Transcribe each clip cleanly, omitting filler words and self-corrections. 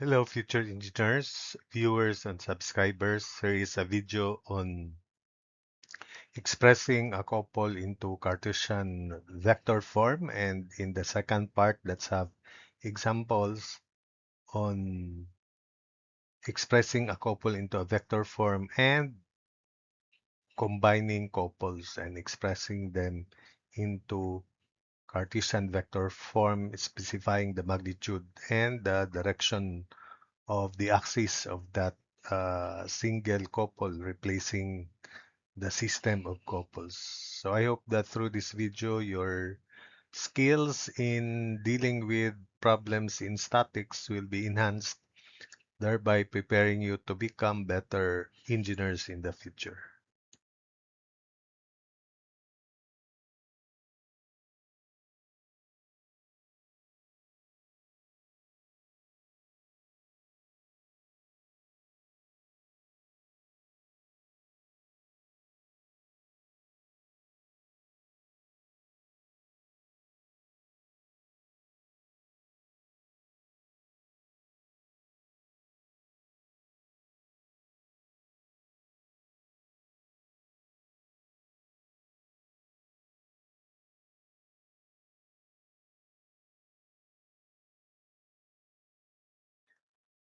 Hello, future engineers, viewers, and subscribers. Here is a video on expressing a couple into Cartesian vector form. And in the second part, let's have examples on expressing a couple into a vector form and combining couples and expressing them into Cartesian vector form, specifying the magnitude and the direction of the axis of that single couple, replacing the system of couples. So I hope that through this video, your skills in dealing with problems in statics will be enhanced, thereby preparing you to become better engineers in the future.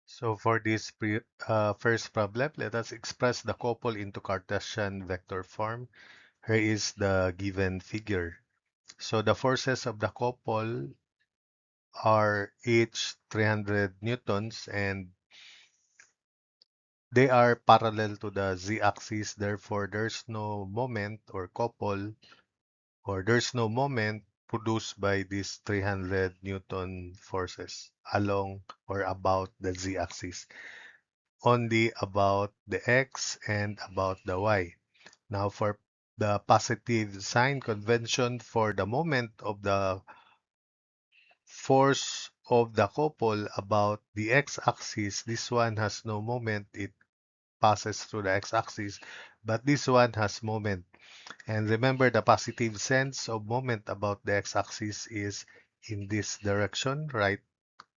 So for this first problem, let us express the couple into Cartesian vector form. Here is the given figure. So the forces of the couple are each 300 newtons, and they are parallel to the z-axis. Therefore, there's no moment or couple, or there's no moment produced by these 300 Newton forces along or about the z-axis, only about the x and about the y. Now, for the positive sign convention for the moment of the force of the couple about the x-axis, this one has no moment. It passes through the x-axis, but this one has moment. And remember, the positive sense of moment about the x-axis is in this direction, right?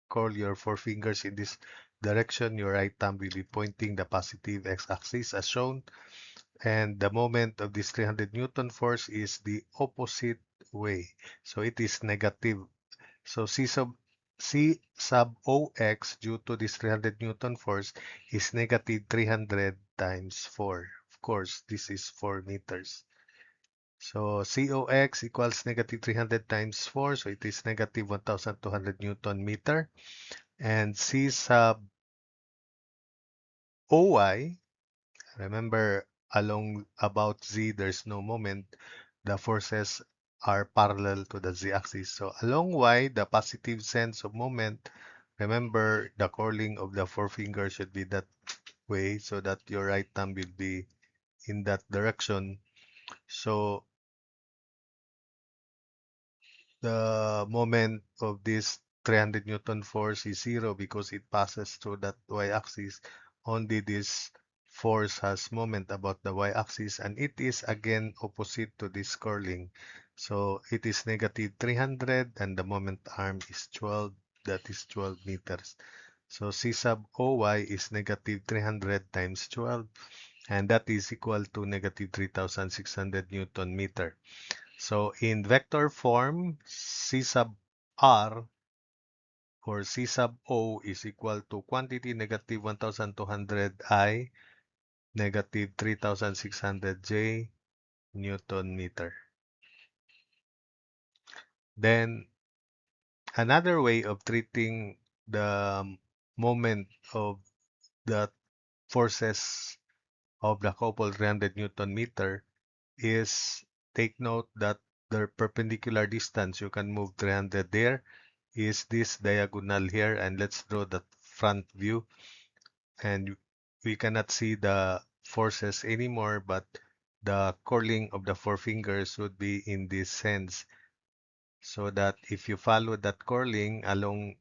Curl your forefingers in this direction. Your right thumb will be pointing the positive x-axis as shown. And the moment of this 300 Newton force is the opposite way. So it is negative. So C sub OX due to this 300 Newton force is negative 300 times 4. Of course, this is 4 meters. So COX equals negative 300 times 4. So it is negative 1,200 Newton meter. And C sub OY, remember along about Z, there's no moment. The forces are parallel to the z-axis. So along y, the positive sense of moment, remember the curling of the forefinger should be that way so that your right thumb will be in that direction. So the moment of this 300 Newton force is zero because it passes through that y-axis. Only this force has moment about the y-axis, and it is again opposite to this curling. So it is negative 300 and the moment arm is 12. That is 12 meters. So C sub OY is negative 300 times 12, and that is equal to negative 3,600 Newton meter. So in vector form, C sub R or C sub O is equal to quantity negative 1,200 I negative 3,600 J Newton meter. Then another way of treating the moment of the forces of the couple 300 Newton meter is, take note that the perpendicular distance, you can move 300 there, is this diagonal here, and let's draw the front view. And we cannot see the forces anymore, but the curling of the forefingers would be in this sense, so that if you follow that curling along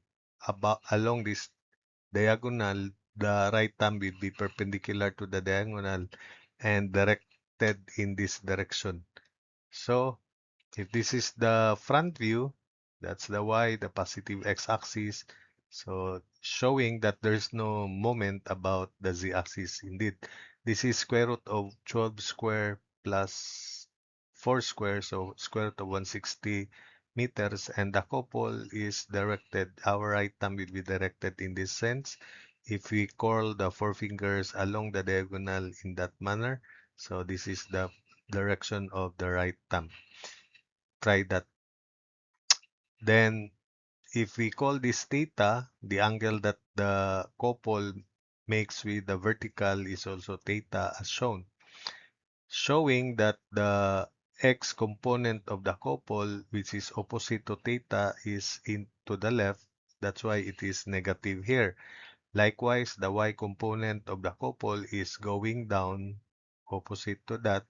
this diagonal, the right thumb will be perpendicular to the diagonal and directed in this direction. So if this is the front view, that's the y, the positive x-axis. So showing that there's no moment about the z-axis. Indeed, this is square root of 12 square plus 4 square, so square root of 160 meters, and the couple is directed, our right thumb will be directed in this sense. If we curl the four fingers along the diagonal in that manner, so this is the direction of the right thumb. Try that. Then if we call this theta, the angle that the couple makes with the vertical is also theta as shown, showing that the x component of the couple, which is opposite to theta, is to the left. That's why it is negative here. Likewise, the y component of the couple is going down opposite to that.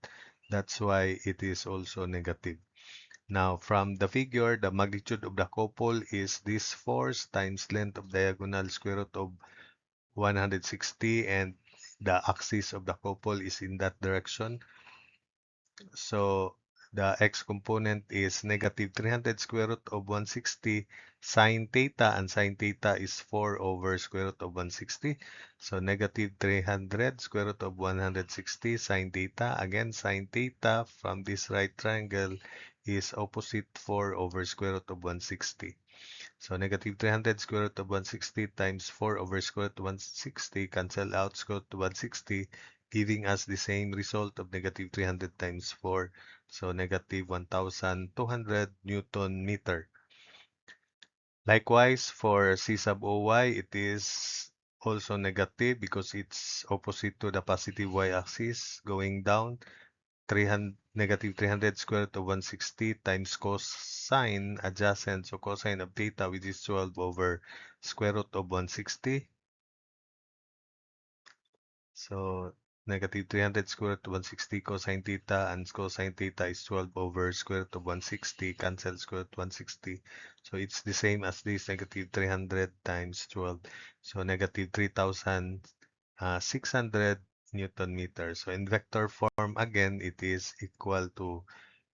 That's why it is also negative. Now, from the figure, the magnitude of the couple is this force times length of diagonal square root of 160, and the axis of the couple is in that direction. So the x component is negative 300 square root of 160 sine theta, and sine theta is 4 over square root of 160. So negative 300 square root of 160 sine theta. Again, sine theta from this right triangle is opposite 4 over square root of 160. So negative 300 square root of 160 times 4 over square root of 160 cancel out square root of 160, giving us the same result of negative 300 times 4. So negative 1,200 Newton meter. Likewise, for C sub OY, it is also negative because it's opposite to the positive y-axis going down. Negative 300 square root of 160 times cosine adjacent, so cosine of theta, which is 12 over square root of 160. So negative 300 square root of 160 cosine theta, and cosine theta is 12 over square root of 160, cancel square root of 160. So it's the same as this, negative 300 times 12. So negative 3,600 Newton meters. So in vector form, again, it is equal to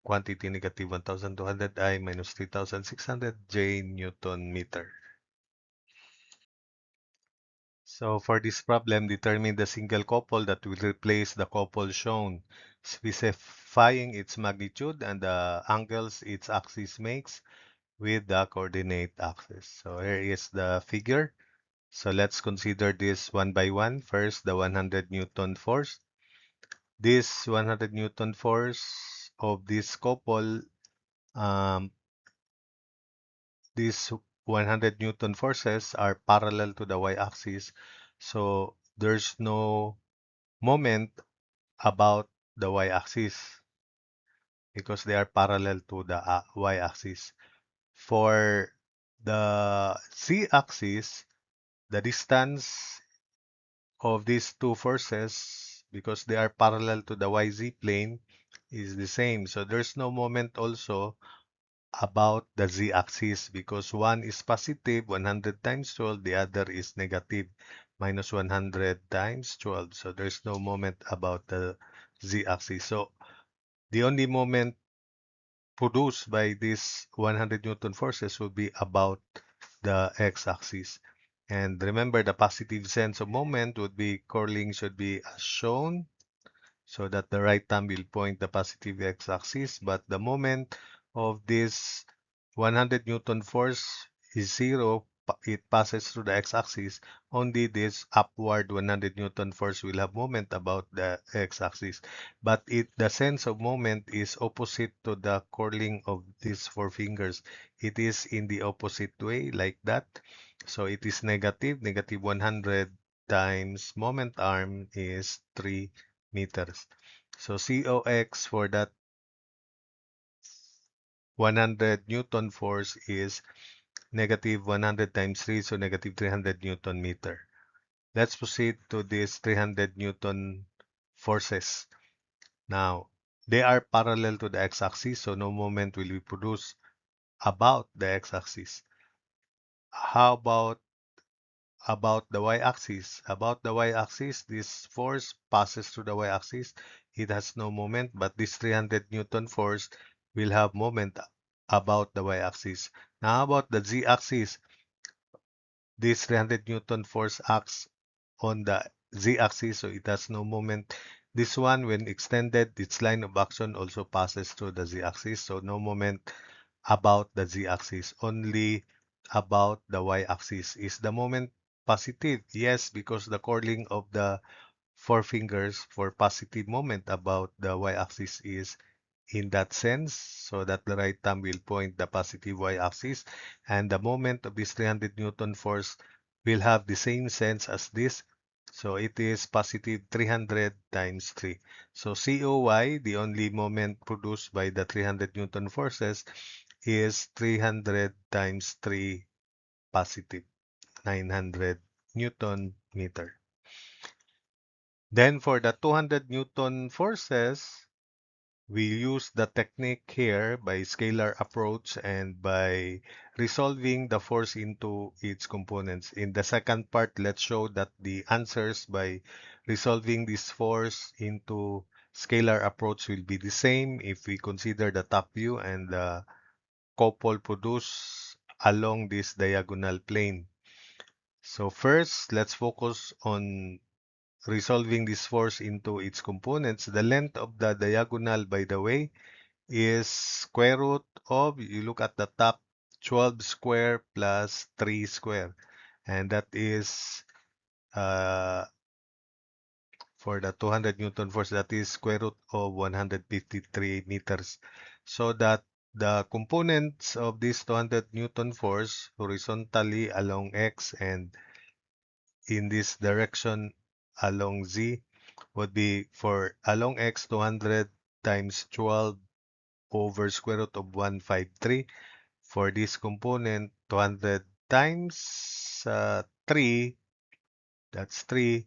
quantity negative 1,200 I minus 3,600 J Newton meter. So for this problem, determine the single couple that will replace the couple shown, specifying its magnitude and the angles its axis makes with the coordinate axis. So here is the figure. So let's consider this one by one. First, the 100 Newton force. This 100 Newton force of this couple, um, these 100 Newton forces are parallel to the y-axis. So there's no moment about the y-axis because they are parallel to the y-axis. For the z-axis, the distance of these two forces, because they are parallel to the yz plane, is the same. So there's no moment also about the z-axis because one is positive, 100 times 12, the other is negative, minus 100 times 12. So there's no moment about the z-axis. So the only moment produced by these 100 Newton forces will be about the x-axis. And remember, the positive sense of moment would be curling should be as shown, so that the right thumb will point the positive x-axis, but the moment of this 100 Newton force is zero, it passes through the x-axis. Only this upward 100 Newton force will have moment about the x-axis, but the sense of moment is opposite to the curling of these four fingers. It is in the opposite way, like that. So it is negative 100 times moment arm is 3 meters. So COX for that 100 Newton force is negative 100 times 3, so negative 300 Newton meter. Let's proceed to these 300 Newton forces. Now, they are parallel to the x-axis, so no moment will be produced about the x-axis. How about the y-axis? About the y-axis, this force passes through the y-axis. It has no moment, but this 300 Newton force will have moment about the y-axis. Now, about the z-axis, this 300 Newton force acts on the z-axis, so it has no moment. This one, when extended, its line of action also passes through the z-axis, so no moment about the z-axis, only about the y-axis. Is the moment positive? Yes, because the curling of the four fingers for positive moment about the y-axis is in that sense, so that the right thumb will point the positive y-axis, and the moment of this 300 Newton force will have the same sense as this. So it is positive 300 times 3. So COY, the only moment produced by the 300 Newton forces, is 300 times 3 positive, 900 Newton meter. Then for the 200 Newton forces, we use the technique here by scalar approach and by resolving the force into its components. In the second part, let's show that the answers by resolving this force into scalar approach will be the same if we consider the top view and the couple produced along this diagonal plane. So first, let's focus on resolving this force into its components. The length of the diagonal, by the way, is square root of, you look at the top, 12 square plus 3 square. And that is, for the 200 Newton force, that is square root of 153 meters. So that the components of this 200 Newton force horizontally along X and in this direction along Z would be, for along X, 200 times 12 over square root of 153. For this component, 200 times 3, that's 3,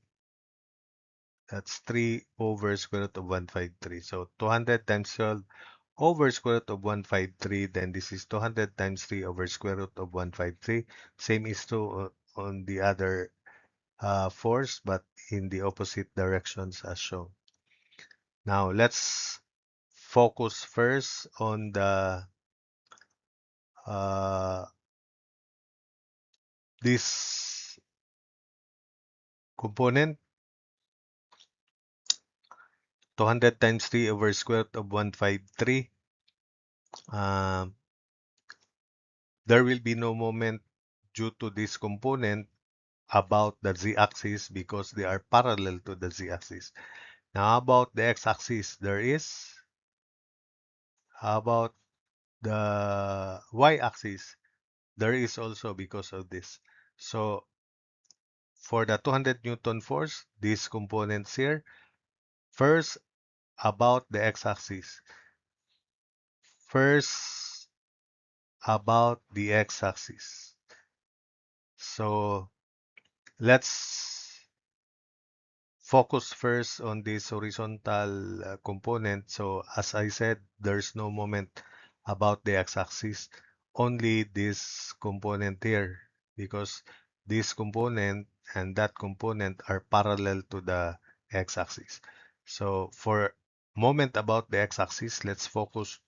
that's 3 over square root of 153. So 200 times 12 over square root of 153, then this is 200 times 3 over square root of 153. Same is true on the other force, but in the opposite directions as shown. Now let's focus first on the this component, 200 times 3 over square root of 153. Um, there will be no moment due to this component about the z-axis because they are parallel to the z-axis. Now about the x-axis, there is. How about the y-axis? There is also because of this. So for the 200 Newton force, these components here, first about the x-axis. First about the x-axis. So let's focus first on this horizontal component. So as I said, there's no moment about the x-axis, only this component here, because this component and that component are parallel to the x-axis. So for moment about the x-axis, let's focus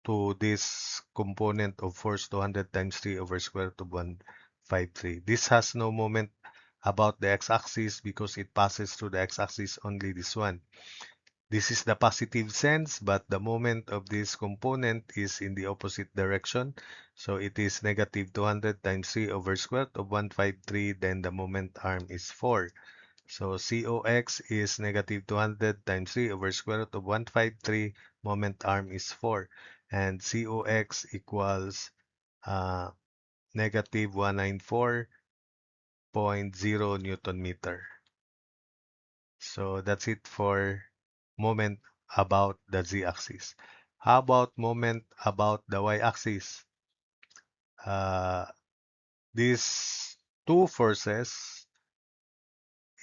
to this component of force 200 times 3 over square root of 153. This has no moment about the x-axis because it passes through the x-axis only this one. This is the positive sense, but the moment of this component is in the opposite direction. So it is negative 200 times 3 over square root of 153, then the moment arm is 4. So COX is negative 200 times 3 over square root of 153, moment arm is 4. And COX equals negative 194.0 Newton meter. So that's it for moment about the z-axis. How about moment about the y-axis? These two forces,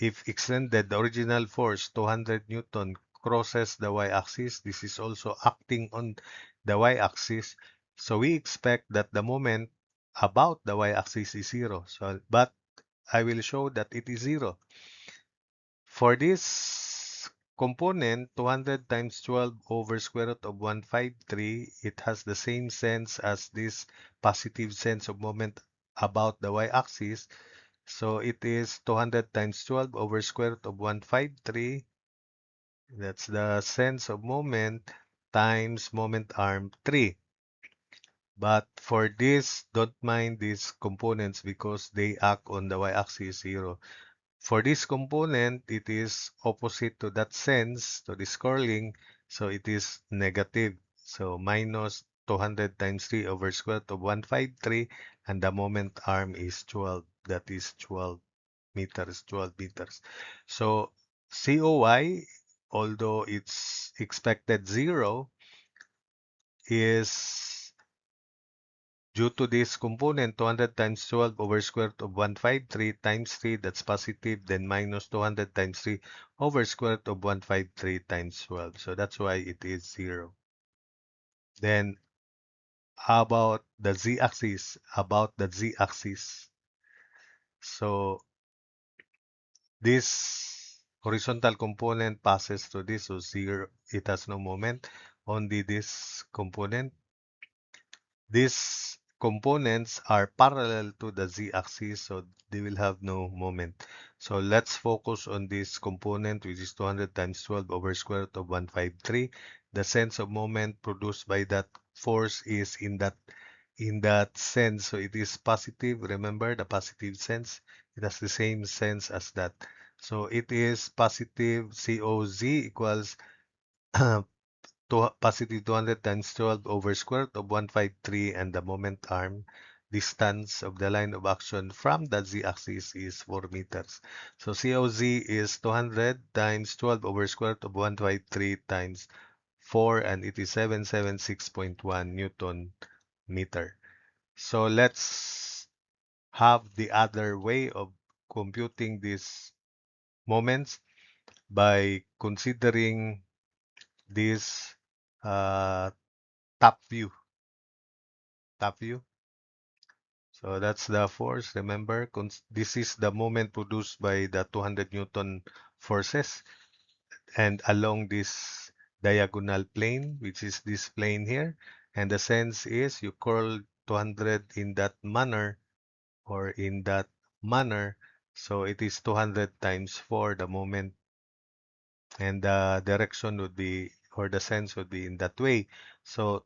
if extended, the original force, 200 Newton, crosses the y-axis. This is also acting on the y-axis. So we expect that the moment about the y-axis is 0. So, but I will show that it is 0. For this component, 200 times 12 over square root of 153, it has the same sense as this positive sense of moment about the y-axis. So it is 200 times 12 over square root of 153. That's the sense of moment times moment arm 3. But for this, don't mind these components because they act on the y-axis 0. For this component, it is opposite to that sense, to this curling, so it is negative. So minus 200 times 3 over square root of 153, and the moment arm is 12. That is 12 meters, 12 meters. So COY, although it's expected 0, is due to this component, 200 times 12 over square root of 153 times 3, that's positive, then minus 200 times 3 over square root of 153 times 12. So that's why it is 0. Then how about the z-axis? About the z-axis. So this horizontal component passes through this, so 0, it has no moment. Only this component. These components are parallel to the z-axis, so they will have no moment. So let's focus on this component, which is 200 times 12 over square root of 153. The sense of moment produced by that force is in that sense, so it is positive. Remember the positive sense? It has the same sense as that. So it is positive COZ equals positive 200 times 12 over square root of 153, and the moment arm distance of the line of action from the z-axis is 4 meters. So COZ is 200 times 12 over square root of 153 times 4, and it is 776.1 Newton meter. So let's have the other way of computing these moments by considering this uh, top view. Top view. So that's the force. Remember, this is the moment produced by the 200 Newton forces. And along this diagonal plane, which is this plane here. And the sense is you curl 200 in that manner or in that manner. So it is 200 times 4 the moment. And the direction would be, or the sense would be in that way. So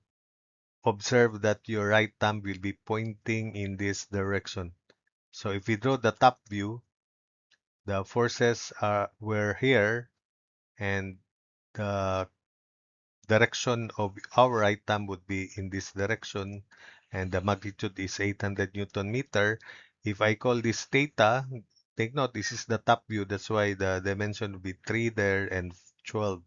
observe that your right thumb will be pointing in this direction. So if we draw the top view, the forces were here, and the direction of our right thumb would be in this direction, and the magnitude is 800 Newton meter. If I call this theta, take note, this is the top view. That's why the dimension would be 3 there and 12.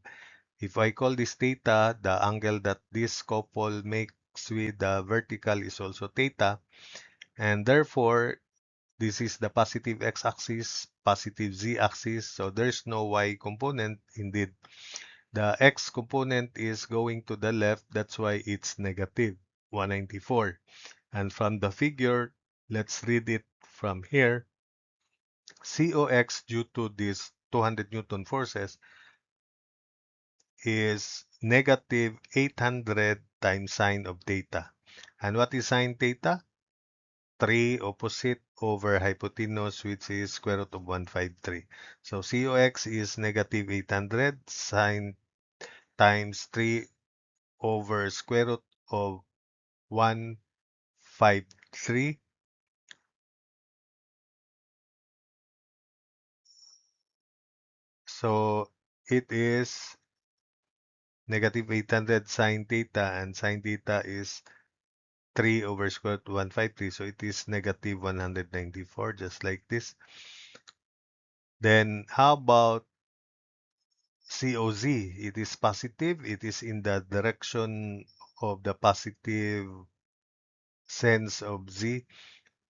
If I call this theta, the angle that this couple makes with the vertical is also theta. And therefore, this is the positive x-axis, positive z-axis. So there's no y component. Indeed, the x component is going to the left. That's why it's negative 194. And from the figure, let's read it from here. COX due to these 200 Newton forces is negative 800 times sine of theta. And what is sine theta? 3 opposite over hypotenuse, which is square root of 153. So COX is negative 800 sine times 3 over square root of 153. So it is negative 800 sine theta, and sine theta is 3 over square root 153. So it is negative 194, just like this. Then how about COZ? It is positive. It is in the direction of the positive sense of Z,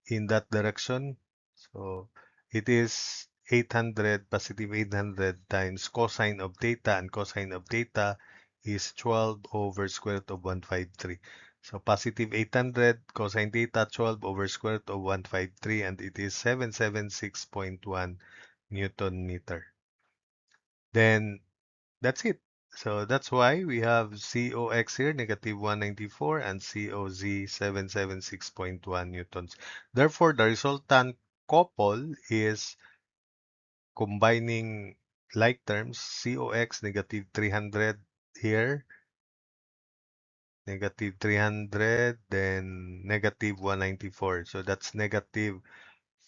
in that direction. So it is 800, positive 800 times cosine of theta, and cosine of theta is 12 over square root of 153. So positive 800 cosine theta 12 over square root of 153, and it is 776.1 Newton meter. Then that's it. So that's why we have COX here, negative 194, and COZ 776.1 newtons. Therefore, the resultant couple is combining like terms, COX negative 300 here, negative 300, then negative 194. So that's negative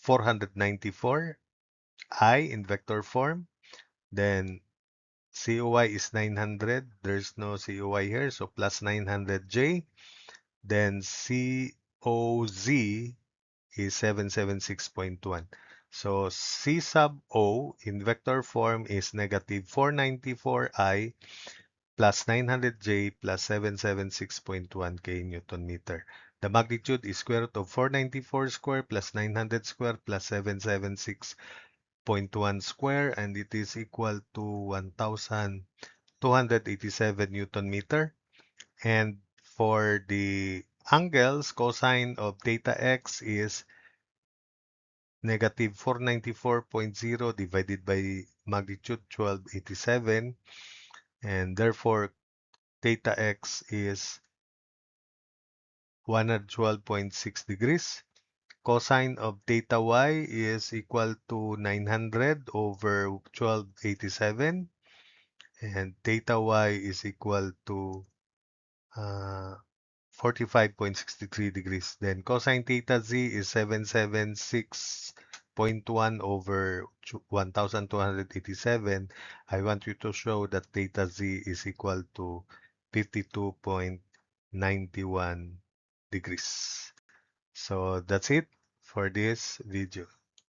494 I in vector form. Then COY is 900. There's no COY here, so plus 900J. Then COZ is 776.1. So C sub O in vector form is negative 494I plus 900J plus 776.1 K Newton meter. The magnitude is square root of 494 square plus 900 square plus 776.1 square, and it is equal to 1,287 Newton meter. And for the angles, cosine of theta x is negative 494.0 divided by magnitude 1287, and therefore theta x is 112.6 degrees. Cosine of theta y is equal to 900 over 1287, and theta y is equal to uh, 45.63 degrees. Then cosine theta z is 776.1 over 1287. I want you to show that theta z is equal to 52.91 degrees. So that's it for this video.